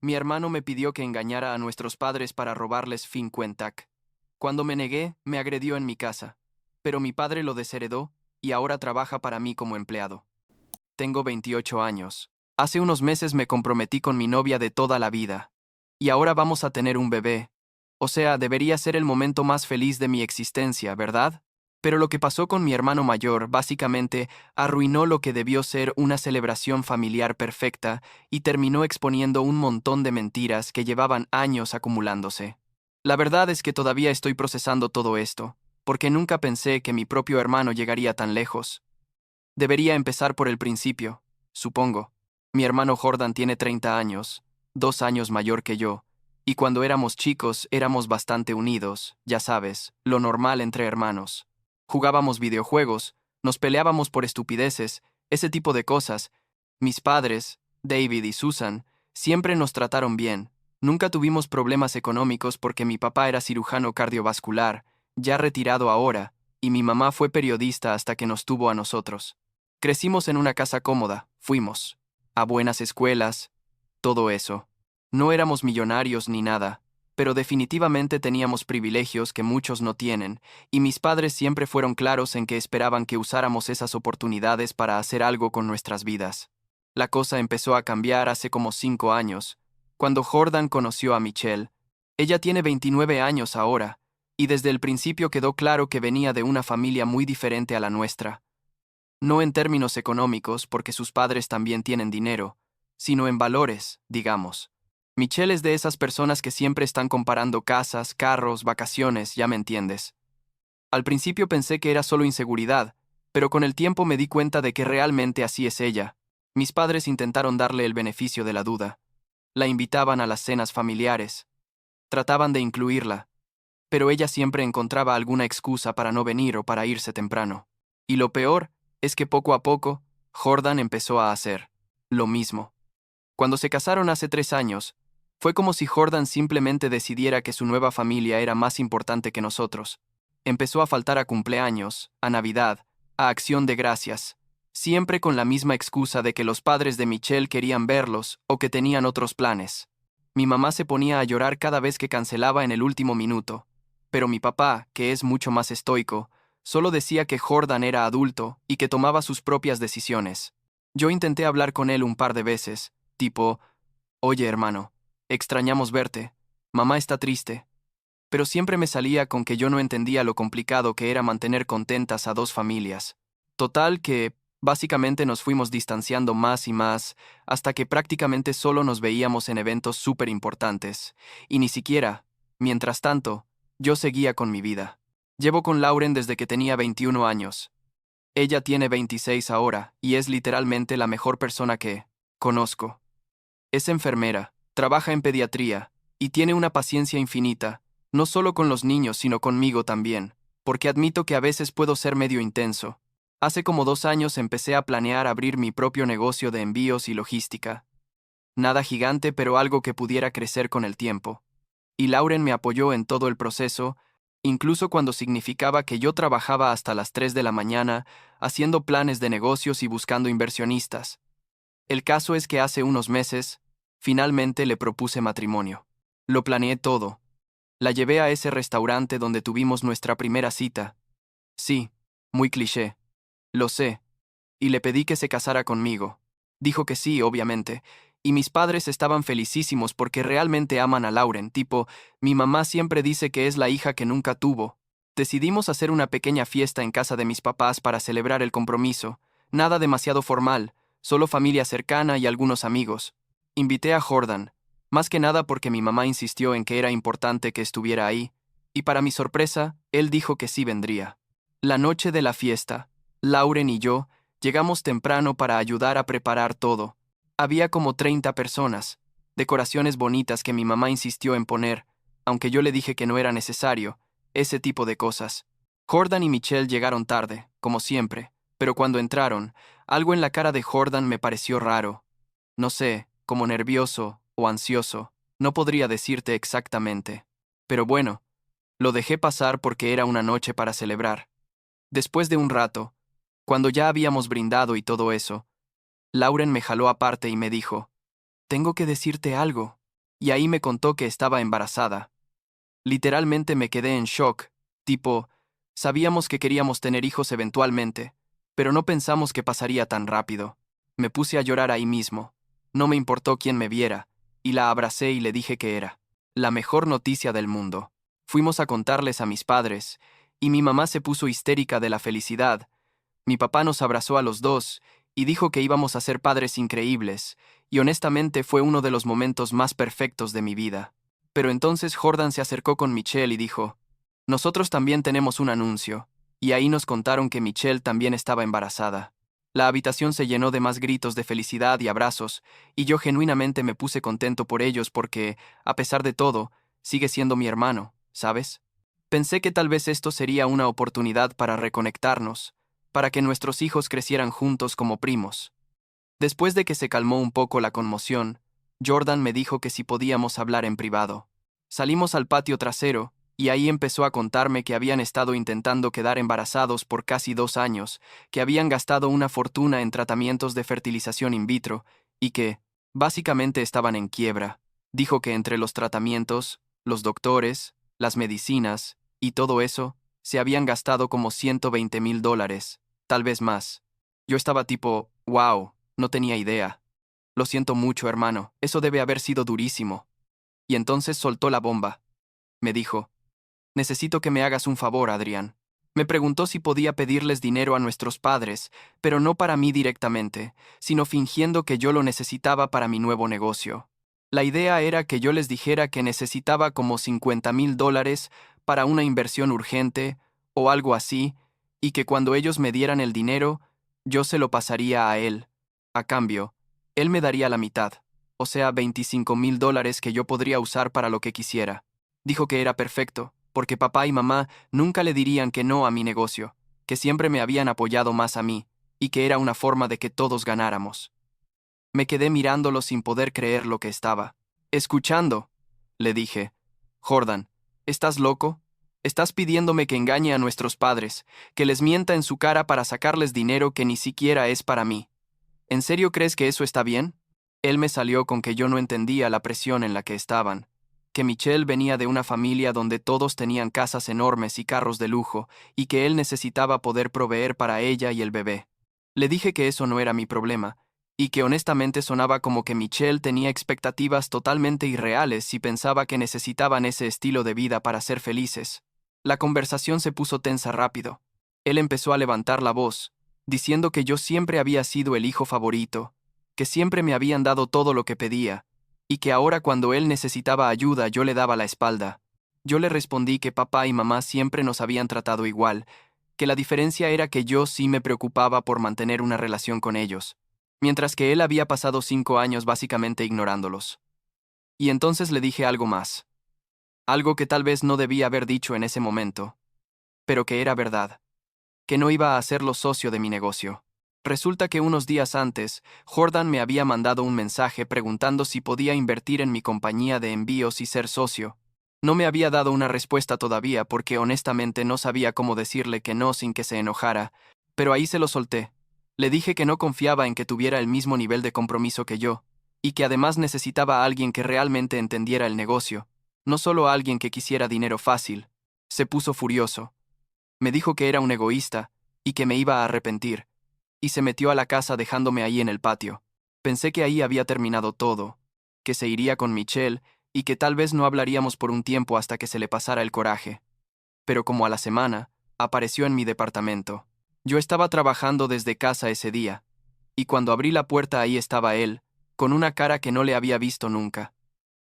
Mi hermano me pidió que engañara a nuestros padres para robarles Finquentac. Cuando me negué, me agredió en mi casa. Pero mi padre lo desheredó y ahora trabaja para mí como empleado. Tengo 28 años. Hace unos meses me comprometí con mi novia de toda la vida. Y ahora vamos a tener un bebé. O sea, debería ser el momento más feliz de mi existencia, ¿verdad? Pero lo que pasó con mi hermano mayor, básicamente, arruinó lo que debió ser una celebración familiar perfecta y terminó exponiendo un montón de mentiras que llevaban años acumulándose. La verdad es que todavía estoy procesando todo esto, porque nunca pensé que mi propio hermano llegaría tan lejos. Debería empezar por el principio, supongo. Mi hermano Jordan tiene 30 años, 2 años mayor que yo, y cuando éramos chicos éramos bastante unidos, ya sabes, lo normal entre hermanos. Jugábamos videojuegos, nos peleábamos por estupideces, ese tipo de cosas. Mis padres, David y Susan, siempre nos trataron bien. Nunca tuvimos problemas económicos porque mi papá era cirujano cardiovascular, ya retirado ahora, y mi mamá fue periodista hasta que nos tuvo a nosotros. Crecimos en una casa cómoda, fuimos a buenas escuelas, todo eso. No éramos millonarios ni nada, pero definitivamente teníamos privilegios que muchos no tienen, y mis padres siempre fueron claros en que esperaban que usáramos esas oportunidades para hacer algo con nuestras vidas. La cosa empezó a cambiar hace como 5 años, cuando Jordan conoció a Michelle. Ella tiene 29 años ahora, y desde el principio quedó claro que venía de una familia muy diferente a la nuestra. No en términos económicos, porque sus padres también tienen dinero, sino en valores, digamos. Michelle es de esas personas que siempre están comparando casas, carros, vacaciones, ya me entiendes. Al principio pensé que era solo inseguridad, pero con el tiempo me di cuenta de que realmente así es ella. Mis padres intentaron darle el beneficio de la duda. La invitaban a las cenas familiares. Trataban de incluirla, pero ella siempre encontraba alguna excusa para no venir o para irse temprano. Y lo peor es que poco a poco, Jordan empezó a hacer lo mismo. Cuando se casaron hace 3 años, fue como si Jordan simplemente decidiera que su nueva familia era más importante que nosotros. Empezó a faltar a cumpleaños, a Navidad, a Acción de Gracias, siempre con la misma excusa de que los padres de Michelle querían verlos o que tenían otros planes. Mi mamá se ponía a llorar cada vez que cancelaba en el último minuto, pero mi papá, que es mucho más estoico, solo decía que Jordan era adulto y que tomaba sus propias decisiones. Yo intenté hablar con él un par de veces, tipo, oye hermano, extrañamos verte, mamá está triste. Pero siempre me salía con que yo no entendía lo complicado que era mantener contentas a dos familias. Total que, básicamente nos fuimos distanciando más y más, hasta que prácticamente solo nos veíamos en eventos súper importantes. Y ni siquiera, mientras tanto, yo seguía con mi vida. Llevo con Lauren desde que tenía 21 años. Ella tiene 26 ahora, y es literalmente la mejor persona que conozco. Es enfermera, trabaja en pediatría, y tiene una paciencia infinita, no solo con los niños, sino conmigo también, porque admito que a veces puedo ser medio intenso. Hace como 2 años empecé a planear abrir mi propio negocio de envíos y logística. Nada gigante, pero algo que pudiera crecer con el tiempo. Y Lauren me apoyó en todo el proceso, incluso cuando significaba que yo trabajaba hasta las 3 de la mañana, haciendo planes de negocios y buscando inversionistas. El caso es que hace unos meses, finalmente le propuse matrimonio. Lo planeé todo. La llevé a ese restaurante donde tuvimos nuestra primera cita. Sí, muy cliché. Lo sé. Y le pedí que se casara conmigo. Dijo que sí, obviamente. Y mis padres estaban felicísimos porque realmente aman a Lauren, tipo, mi mamá siempre dice que es la hija que nunca tuvo. Decidimos hacer una pequeña fiesta en casa de mis papás para celebrar el compromiso. Nada demasiado formal, solo familia cercana y algunos amigos. Invité a Jordan, más que nada porque mi mamá insistió en que era importante que estuviera ahí, y para mi sorpresa, él dijo que sí vendría. La noche de la fiesta, Lauren y yo llegamos temprano para ayudar a preparar todo. Había como 30 personas, decoraciones bonitas que mi mamá insistió en poner, aunque yo le dije que no era necesario, ese tipo de cosas. Jordan y Michelle llegaron tarde, como siempre, pero cuando entraron, algo en la cara de Jordan me pareció raro. No sé, como nervioso o ansioso, no podría decirte exactamente. Pero bueno, lo dejé pasar porque era una noche para celebrar. Después de un rato, cuando ya habíamos brindado y todo eso, Lauren me jaló aparte y me dijo, tengo que decirte algo. y ahí me contó que estaba embarazada. Literalmente me quedé en shock, tipo, sabíamos que queríamos tener hijos eventualmente, pero no pensamos que pasaría tan rápido. Me puse a llorar ahí mismo. No me importó quién me viera, y la abracé y le dije que era la mejor noticia del mundo. Fuimos a contarles a mis padres, y mi mamá se puso histérica de la felicidad. Mi papá nos abrazó a los dos, y dijo que íbamos a ser padres increíbles, y honestamente fue uno de los momentos más perfectos de mi vida. Pero entonces Jordan se acercó con Michelle y dijo, nosotros también tenemos un anuncio, y ahí nos contaron que Michelle también estaba embarazada. La habitación se llenó de más gritos de felicidad y abrazos, y yo genuinamente me puse contento por ellos porque, a pesar de todo, sigue siendo mi hermano, ¿sabes? Pensé que tal vez esto sería una oportunidad para reconectarnos, para que nuestros hijos crecieran juntos como primos. Después de que se calmó un poco la conmoción, Jordan me dijo que si podíamos hablar en privado. Salimos al patio trasero, y ahí empezó a contarme que habían estado intentando quedar embarazados por casi 2 años, que habían gastado una fortuna en tratamientos de fertilización in vitro, y que, básicamente, estaban en quiebra. Dijo que entre los tratamientos, los doctores, las medicinas, y todo eso, se habían gastado como $120,000, tal vez más. Yo estaba tipo, wow, no tenía idea. Lo siento mucho, hermano, eso debe haber sido durísimo. Y entonces soltó la bomba. Me dijo, necesito que me hagas un favor, Adrián. Me preguntó si podía pedirles dinero a nuestros padres, pero no para mí directamente, sino fingiendo que yo lo necesitaba para mi nuevo negocio. La idea era que yo les dijera que necesitaba como $50,000 para una inversión urgente, o algo así, y que cuando ellos me dieran el dinero, yo se lo pasaría a él. A cambio, él me daría la mitad, o sea, $25,000 que yo podría usar para lo que quisiera. Dijo que era perfecto, porque papá y mamá nunca le dirían que no a mi negocio, que siempre me habían apoyado más a mí, y que era una forma de que todos ganáramos. Me quedé mirándolo sin poder creer lo que estaba escuchando. Le dije, Jordan, ¿estás loco? Estás pidiéndome que engañe a nuestros padres, que les mienta en su cara para sacarles dinero que ni siquiera es para mí. ¿En serio crees que eso está bien? Él me salió con que yo no entendía la presión en la que estaban, que Michelle venía de una familia donde todos tenían casas enormes y carros de lujo, y que él necesitaba poder proveer para ella y el bebé. Le dije que eso no era mi problema, y que honestamente sonaba como que Michelle tenía expectativas totalmente irreales si pensaba que necesitaban ese estilo de vida para ser felices. La conversación se puso tensa rápido. Él empezó a levantar la voz, diciendo que yo siempre había sido el hijo favorito, que siempre me habían dado todo lo que pedía, y que ahora cuando él necesitaba ayuda yo le daba la espalda. Yo le respondí que papá y mamá siempre nos habían tratado igual, que la diferencia era que yo sí me preocupaba por mantener una relación con ellos, mientras que él había pasado 5 años básicamente ignorándolos. Y entonces le dije algo más. Algo que tal vez no debía haber dicho en ese momento, pero que era verdad, que no iba a hacerlo socio de mi negocio. Resulta que unos días antes, Jordan me había mandado un mensaje preguntando si podía invertir en mi compañía de envíos y ser socio. No me había dado una respuesta todavía porque honestamente no sabía cómo decirle que no sin que se enojara, pero ahí se lo solté. Le dije que no confiaba en que tuviera el mismo nivel de compromiso que yo, y que además necesitaba a alguien que realmente entendiera el negocio, no solo a alguien que quisiera dinero fácil. Se puso furioso. Me dijo que era un egoísta, y que me iba a arrepentir, y se metió a la casa dejándome ahí en el patio. Pensé que ahí había terminado todo, que se iría con Michelle, y que tal vez no hablaríamos por un tiempo hasta que se le pasara el coraje. Pero como a la semana, apareció en mi departamento. Yo estaba trabajando desde casa ese día, y cuando abrí la puerta ahí estaba él, con una cara que no le había visto nunca.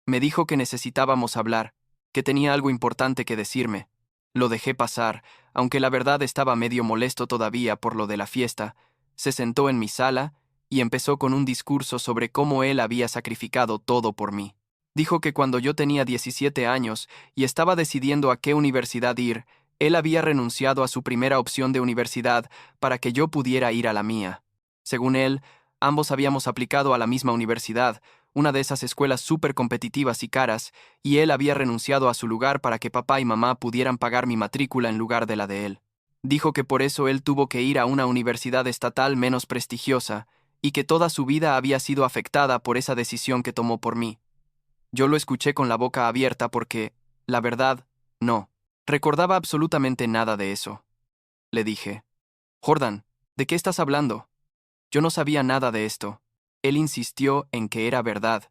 Me dijo que necesitábamos hablar, que tenía algo importante que decirme. Lo dejé pasar, aunque la verdad estaba medio molesto todavía por lo de la fiesta. Se sentó en mi sala y empezó con un discurso sobre cómo él había sacrificado todo por mí. Dijo que cuando yo tenía 17 años y estaba decidiendo a qué universidad ir, él había renunciado a su primera opción de universidad para que yo pudiera ir a la mía. Según él, ambos habíamos aplicado a la misma universidad, una de esas escuelas súper competitivas y caras, y él había renunciado a su lugar para que papá y mamá pudieran pagar mi matrícula en lugar de la de él. Dijo que por eso él tuvo que ir a una universidad estatal menos prestigiosa, y que toda su vida había sido afectada por esa decisión que tomó por mí. Yo lo escuché con la boca abierta porque, la verdad, no recordaba absolutamente nada de eso. Le dije, Jordan, ¿de qué estás hablando? Yo no sabía nada de esto. Él insistió en que era verdad,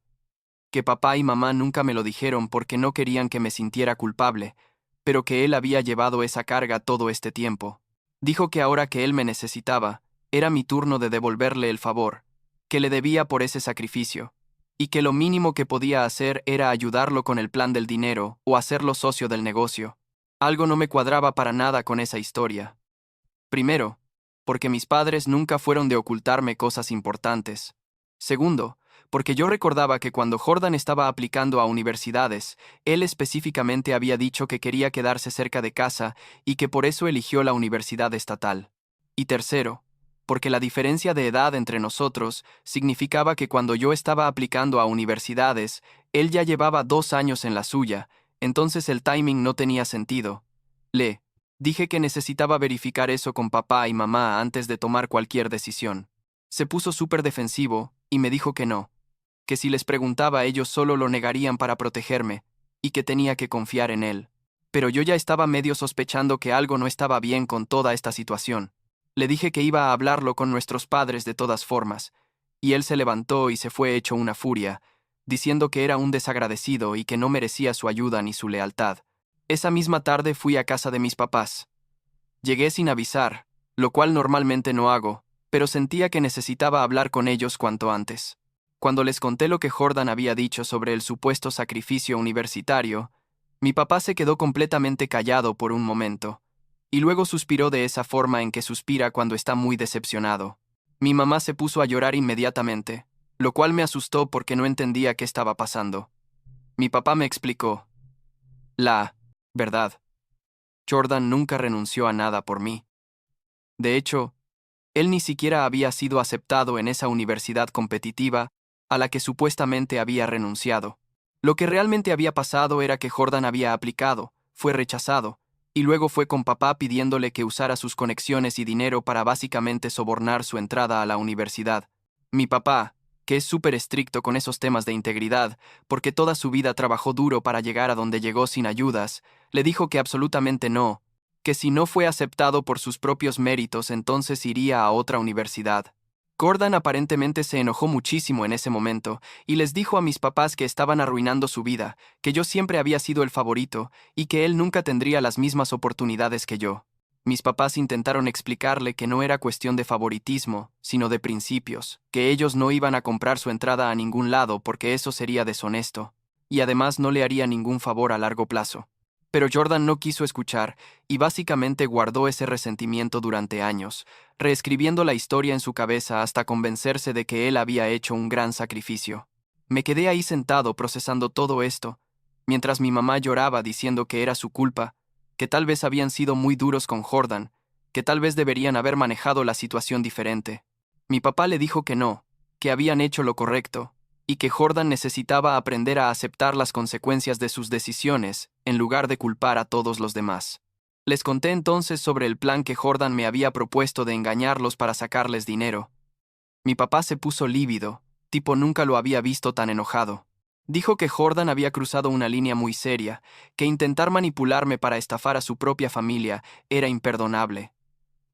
que papá y mamá nunca me lo dijeron porque no querían que me sintiera culpable, pero que él había llevado esa carga todo este tiempo. Dijo que ahora que él me necesitaba, era mi turno de devolverle el favor, que le debía por ese sacrificio, y que lo mínimo que podía hacer era ayudarlo con el plan del dinero o hacerlo socio del negocio. Algo no me cuadraba para nada con esa historia. Primero, porque mis padres nunca fueron de ocultarme cosas importantes. Segundo, porque yo recordaba que cuando Jordan estaba aplicando a universidades, él específicamente había dicho que quería quedarse cerca de casa y que por eso eligió la universidad estatal. Y tercero, porque la diferencia de edad entre nosotros significaba que cuando yo estaba aplicando a universidades, él ya llevaba 2 años en la suya, entonces el timing no tenía sentido. Dije que necesitaba verificar eso con papá y mamá antes de tomar cualquier decisión. Se puso súper defensivo y me dijo que si les preguntaba ellos solo lo negarían para protegerme, y que tenía que confiar en él. Pero yo ya estaba medio sospechando que algo no estaba bien con toda esta situación. Le dije que iba a hablarlo con nuestros padres de todas formas, y él se levantó y se fue hecho una furia, diciendo que era un desagradecido y que no merecía su ayuda ni su lealtad. Esa misma tarde fui a casa de mis papás. Llegué sin avisar, lo cual normalmente no hago, pero sentía que necesitaba hablar con ellos cuanto antes. Cuando les conté lo que Jordan había dicho sobre el supuesto sacrificio universitario, mi papá se quedó completamente callado por un momento, y luego suspiró de esa forma en que suspira cuando está muy decepcionado. Mi mamá se puso a llorar inmediatamente, lo cual me asustó porque no entendía qué estaba pasando. Mi papá me explicó. La verdad, Jordan nunca renunció a nada por mí. De hecho, él ni siquiera había sido aceptado en esa universidad competitiva a la que supuestamente había renunciado. Lo que realmente había pasado era que Jordan había aplicado, fue rechazado, y luego fue con papá pidiéndole que usara sus conexiones y dinero para básicamente sobornar su entrada a la universidad. Mi papá, que es súper estricto con esos temas de integridad, porque toda su vida trabajó duro para llegar a donde llegó sin ayudas, le dijo que absolutamente no, que si no fue aceptado por sus propios méritos entonces iría a otra universidad. Jordan aparentemente se enojó muchísimo en ese momento y les dijo a mis papás que estaban arruinando su vida, que yo siempre había sido el favorito y que él nunca tendría las mismas oportunidades que yo. Mis papás intentaron explicarle que no era cuestión de favoritismo, sino de principios, que ellos no iban a comprar su entrada a ningún lado porque eso sería deshonesto, y además no le haría ningún favor a largo plazo. Pero Jordan no quiso escuchar y básicamente guardó ese resentimiento durante años, reescribiendo la historia en su cabeza hasta convencerse de que él había hecho un gran sacrificio. Me quedé ahí sentado procesando todo esto, mientras mi mamá lloraba diciendo que era su culpa, que tal vez habían sido muy duros con Jordan, que tal vez deberían haber manejado la situación diferente. Mi papá le dijo que no, que habían hecho lo correcto, y que Jordan necesitaba aprender a aceptar las consecuencias de sus decisiones, en lugar de culpar a todos los demás. Les conté entonces sobre el plan que Jordan me había propuesto de engañarlos para sacarles dinero. Mi papá se puso lívido, tipo nunca lo había visto tan enojado. Dijo que Jordan había cruzado una línea muy seria, que intentar manipularme para estafar a su propia familia era imperdonable.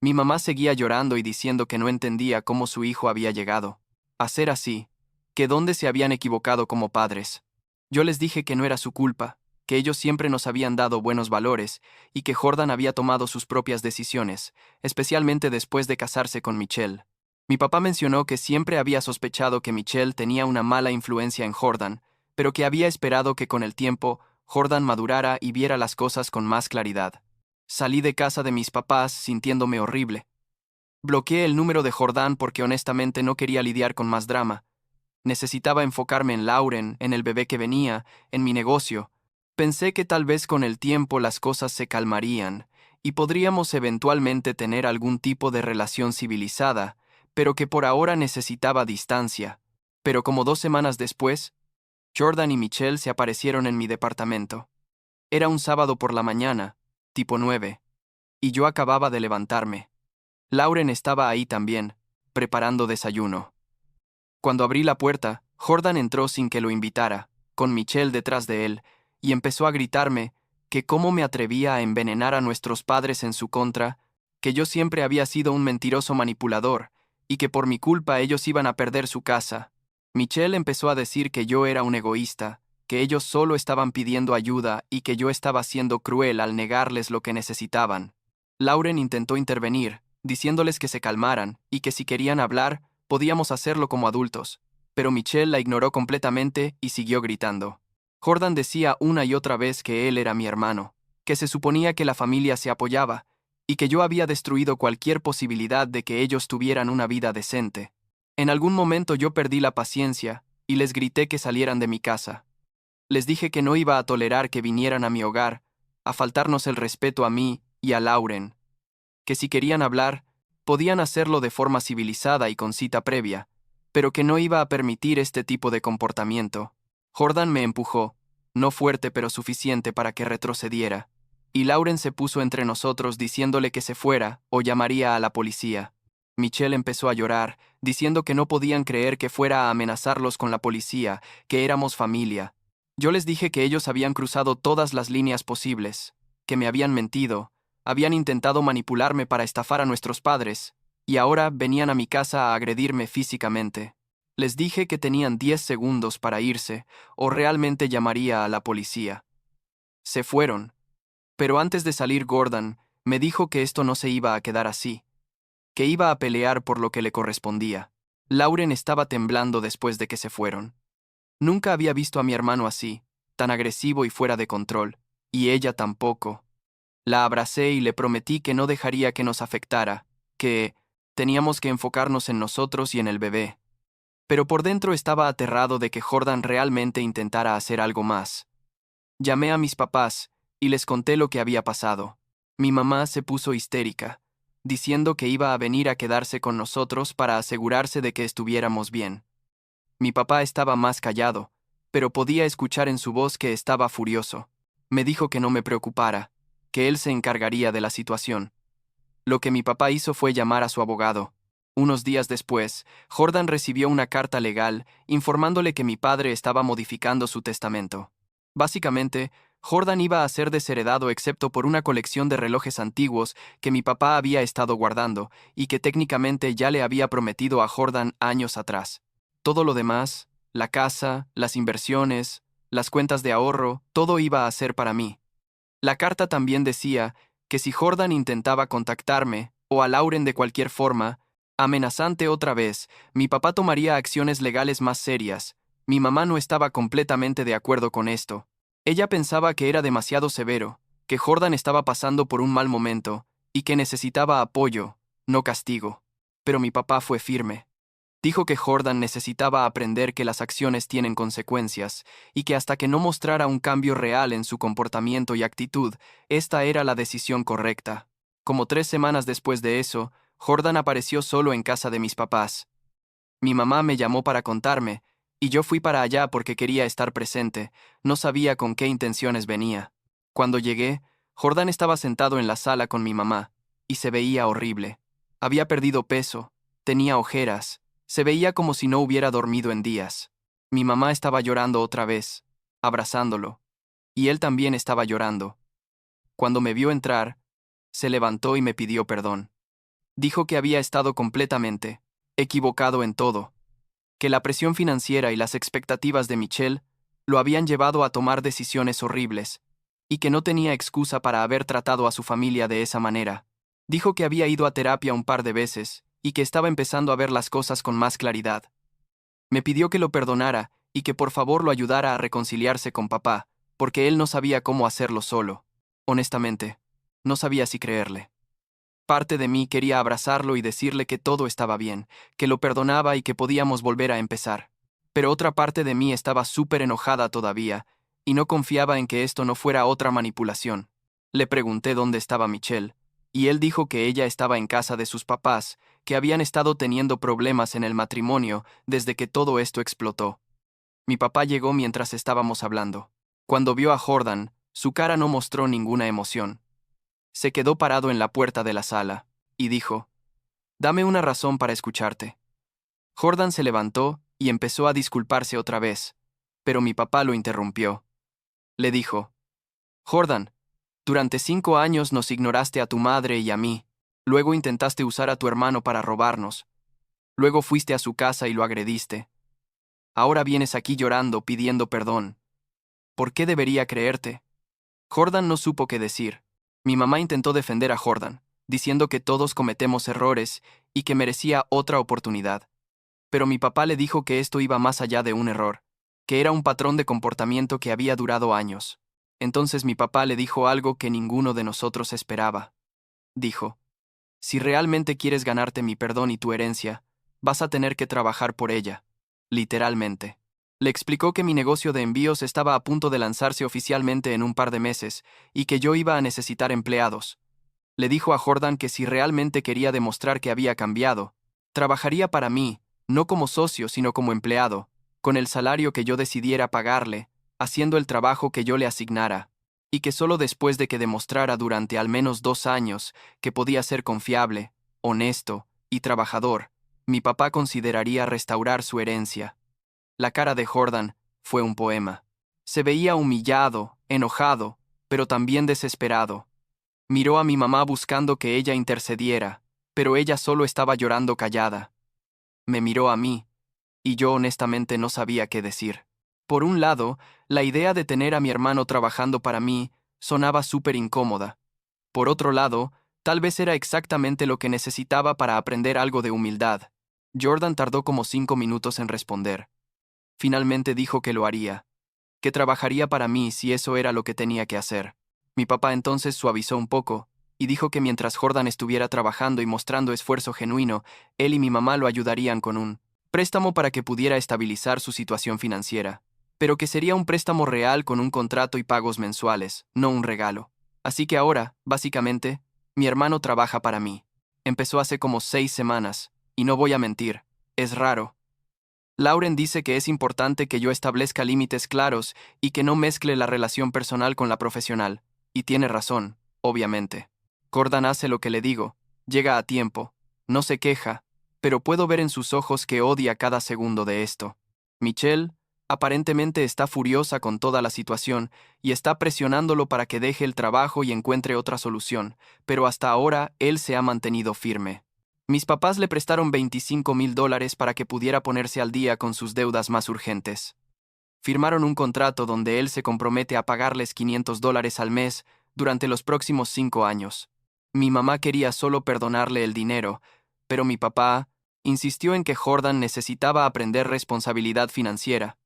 Mi mamá seguía llorando y diciendo que no entendía cómo su hijo había llegado a ser así, que dónde se habían equivocado como padres. Yo les dije que no era su culpa, que ellos siempre nos habían dado buenos valores y que Jordan había tomado sus propias decisiones, especialmente después de casarse con Michelle. Mi papá mencionó que siempre había sospechado que Michelle tenía una mala influencia en Jordan, pero que había esperado que con el tiempo Jordan madurara y viera las cosas con más claridad. Salí de casa de mis papás sintiéndome horrible. Bloqueé el número de Jordan porque honestamente no quería lidiar con más drama. Necesitaba enfocarme en Lauren, en el bebé que venía, en mi negocio. Pensé que tal vez con el tiempo las cosas se calmarían y podríamos eventualmente tener algún tipo de relación civilizada, pero que por ahora necesitaba distancia. Pero como 2 semanas después, Jordan y Michelle se aparecieron en mi departamento. Era un sábado por la mañana, tipo 9, y yo acababa de levantarme. Lauren estaba ahí también, preparando desayuno. Cuando abrí la puerta, Jordan entró sin que lo invitara, con Michelle detrás de él, y empezó a gritarme que cómo me atrevía a envenenar a nuestros padres en su contra, que yo siempre había sido un mentiroso manipulador, y que por mi culpa ellos iban a perder su casa. Michelle empezó a decir que yo era un egoísta, que ellos solo estaban pidiendo ayuda y que yo estaba siendo cruel al negarles lo que necesitaban. Lauren intentó intervenir, diciéndoles que se calmaran y que si querían hablar, podíamos hacerlo como adultos, pero Michelle la ignoró completamente y siguió gritando. Jordan decía una y otra vez que él era mi hermano, que se suponía que la familia se apoyaba, y que yo había destruido cualquier posibilidad de que ellos tuvieran una vida decente. En algún momento yo perdí la paciencia y les grité que salieran de mi casa. Les dije que no iba a tolerar que vinieran a mi hogar, a faltarnos el respeto a mí y a Lauren, que si querían hablar, podían hacerlo de forma civilizada y con cita previa, pero que no iba a permitir este tipo de comportamiento. Jordan me empujó, no fuerte pero suficiente para que retrocediera, y Lauren se puso entre nosotros diciéndole que se fuera o llamaría a la policía. Michelle empezó a llorar, diciendo que no podían creer que fuera a amenazarlos con la policía, que éramos familia. Yo les dije que ellos habían cruzado todas las líneas posibles, que me habían mentido, habían intentado manipularme para estafar a nuestros padres, y ahora venían a mi casa a agredirme físicamente. Les dije que tenían 10 segundos para irse, o realmente llamaría a la policía. Se fueron, pero antes de salir Gordon me dijo que esto no se iba a quedar así, que iba a pelear por lo que le correspondía. Lauren estaba temblando después de que se fueron. Nunca había visto a mi hermano así, tan agresivo y fuera de control, y ella tampoco. La abracé y le prometí que no dejaría que nos afectara, que teníamos que enfocarnos en nosotros y en el bebé. Pero por dentro estaba aterrado de que Jordan realmente intentara hacer algo más. Llamé a mis papás y les conté lo que había pasado. Mi mamá se puso histérica, diciendo que iba a venir a quedarse con nosotros para asegurarse de que estuviéramos bien. Mi papá estaba más callado, pero podía escuchar en su voz que estaba furioso. Me dijo que no me preocupara, que él se encargaría de la situación. Lo que mi papá hizo fue llamar a su abogado. Unos días después, Jordan recibió una carta legal informándole que mi padre estaba modificando su testamento. Básicamente, Jordan iba a ser desheredado excepto por una colección de relojes antiguos que mi papá había estado guardando y que técnicamente ya le había prometido a Jordan años atrás. Todo lo demás, la casa, las inversiones, las cuentas de ahorro, todo iba a ser para mí. La carta también decía que si Jordan intentaba contactarme, o a Lauren de cualquier forma, amenazante otra vez, mi papá tomaría acciones legales más serias. Mi mamá no estaba completamente de acuerdo con esto. Ella pensaba que era demasiado severo, que Jordan estaba pasando por un mal momento, y que necesitaba apoyo, no castigo. Pero mi papá fue firme. Dijo que Jordan necesitaba aprender que las acciones tienen consecuencias, y que hasta que no mostrara un cambio real en su comportamiento y actitud, esta era la decisión correcta. Como 3 semanas después de eso, Jordan apareció solo en casa de mis papás. Mi mamá me llamó para contarme, y yo fui para allá porque quería estar presente, no sabía con qué intenciones venía. Cuando llegué, Jordan estaba sentado en la sala con mi mamá, y se veía horrible. Había perdido peso, tenía ojeras, se veía como si no hubiera dormido en días. Mi mamá estaba llorando otra vez, abrazándolo, y él también estaba llorando. Cuando me vio entrar, se levantó y me pidió perdón. Dijo que había estado completamente equivocado en todo, que la presión financiera y las expectativas de Michelle lo habían llevado a tomar decisiones horribles, y que no tenía excusa para haber tratado a su familia de esa manera. Dijo que había ido a terapia un par de veces, y que estaba empezando a ver las cosas con más claridad. Me pidió que lo perdonara y que por favor lo ayudara a reconciliarse con papá, porque él no sabía cómo hacerlo solo. Honestamente, no sabía si creerle. Parte de mí quería abrazarlo y decirle que todo estaba bien, que lo perdonaba y que podíamos volver a empezar. Pero otra parte de mí estaba súper enojada todavía, y no confiaba en que esto no fuera otra manipulación. Le pregunté dónde estaba Michelle, y él dijo que ella estaba en casa de sus papás, que habían estado teniendo problemas en el matrimonio desde que todo esto explotó. Mi papá llegó mientras estábamos hablando. Cuando vio a Jordan, su cara no mostró ninguna emoción. Se quedó parado en la puerta de la sala, y dijo, «Dame una razón para escucharte». Jordan se levantó y empezó a disculparse otra vez. pero mi papá lo interrumpió. Le dijo, Jordan, durante 5 años nos ignoraste a tu madre y a mí. Luego intentaste usar a tu hermano para robarnos. Luego fuiste a su casa y lo agrediste. Ahora vienes aquí llorando pidiendo perdón. ¿Por qué debería creerte? Jordan no supo qué decir. Mi mamá intentó defender a Jordan, diciendo que todos cometemos errores y que merecía otra oportunidad. Pero mi papá le dijo que esto iba más allá de un error, que era un patrón de comportamiento que había durado años. Entonces mi papá le dijo algo que ninguno de nosotros esperaba. Dijo, si realmente quieres ganarte mi perdón y tu herencia, vas a tener que trabajar por ella. Literalmente. Le explicó que mi negocio de envíos estaba a punto de lanzarse oficialmente en un par de meses y que yo iba a necesitar empleados. Le dijo a Jordan que si realmente quería demostrar que había cambiado, trabajaría para mí, no como socio sino como empleado, con el salario que yo decidiera pagarle, haciendo el trabajo que yo le asignara, y que solo después de que demostrara durante al menos 2 años que podía ser confiable, honesto y trabajador, mi papá consideraría restaurar su herencia. La cara de Jordan fue un poema. Se veía humillado, enojado, pero también desesperado. Miró a mi mamá buscando que ella intercediera, pero ella solo estaba llorando callada. Me miró a mí, y yo honestamente no sabía qué decir. Por un lado, la idea de tener a mi hermano trabajando para mí sonaba súper incómoda. Por otro lado, tal vez era exactamente lo que necesitaba para aprender algo de humildad. Jordan tardó como 5 minutos en responder. Finalmente dijo que lo haría, que trabajaría para mí si eso era lo que tenía que hacer. Mi papá entonces suavizó un poco, y dijo que mientras Jordan estuviera trabajando y mostrando esfuerzo genuino, él y mi mamá lo ayudarían con un préstamo para que pudiera estabilizar su situación financiera, pero que sería un préstamo real con un contrato y pagos mensuales, no un regalo. Así que ahora, básicamente, mi hermano trabaja para mí. Empezó hace como 6 semanas, y no voy a mentir, es raro. Lauren dice que es importante que yo establezca límites claros y que no mezcle la relación personal con la profesional, y tiene razón, obviamente. Jordan hace lo que le digo, llega a tiempo, no se queja, pero puedo ver en sus ojos que odia cada segundo de esto. Michelle, aparentemente está furiosa con toda la situación y está presionándolo para que deje el trabajo y encuentre otra solución, pero hasta ahora él se ha mantenido firme. Mis papás le prestaron $25,000 para que pudiera ponerse al día con sus deudas más urgentes. Firmaron un contrato donde él se compromete a pagarles $500 al mes durante los próximos 5 años. Mi mamá quería solo perdonarle el dinero, pero mi papá insistió en que Jordan necesitaba aprender responsabilidad financiera.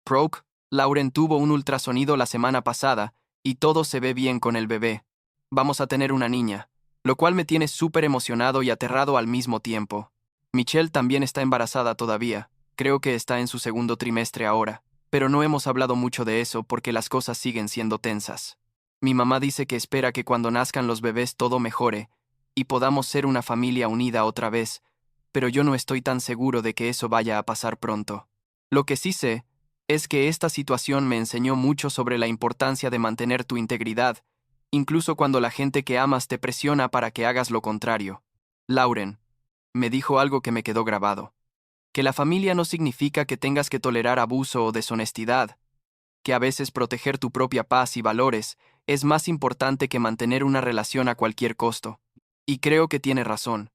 Proc, Lauren tuvo un ultrasonido la semana pasada y todo se ve bien con el bebé. Vamos a tener una niña, lo cual me tiene súper emocionado y aterrado al mismo tiempo. Michelle también está embarazada todavía, creo que está en su segundo trimestre ahora, pero no hemos hablado mucho de eso porque las cosas siguen siendo tensas. Mi mamá dice que espera que cuando nazcan los bebés todo mejore y podamos ser una familia unida otra vez, pero yo no estoy tan seguro de que eso vaya a pasar pronto. Lo que sí sé es que esta situación me enseñó mucho sobre la importancia de mantener tu integridad, incluso cuando la gente que amas te presiona para que hagas lo contrario. Lauren me dijo algo que me quedó grabado, que la familia no significa que tengas que tolerar abuso o deshonestidad, que a veces proteger tu propia paz y valores es más importante que mantener una relación a cualquier costo. Y creo que tiene razón.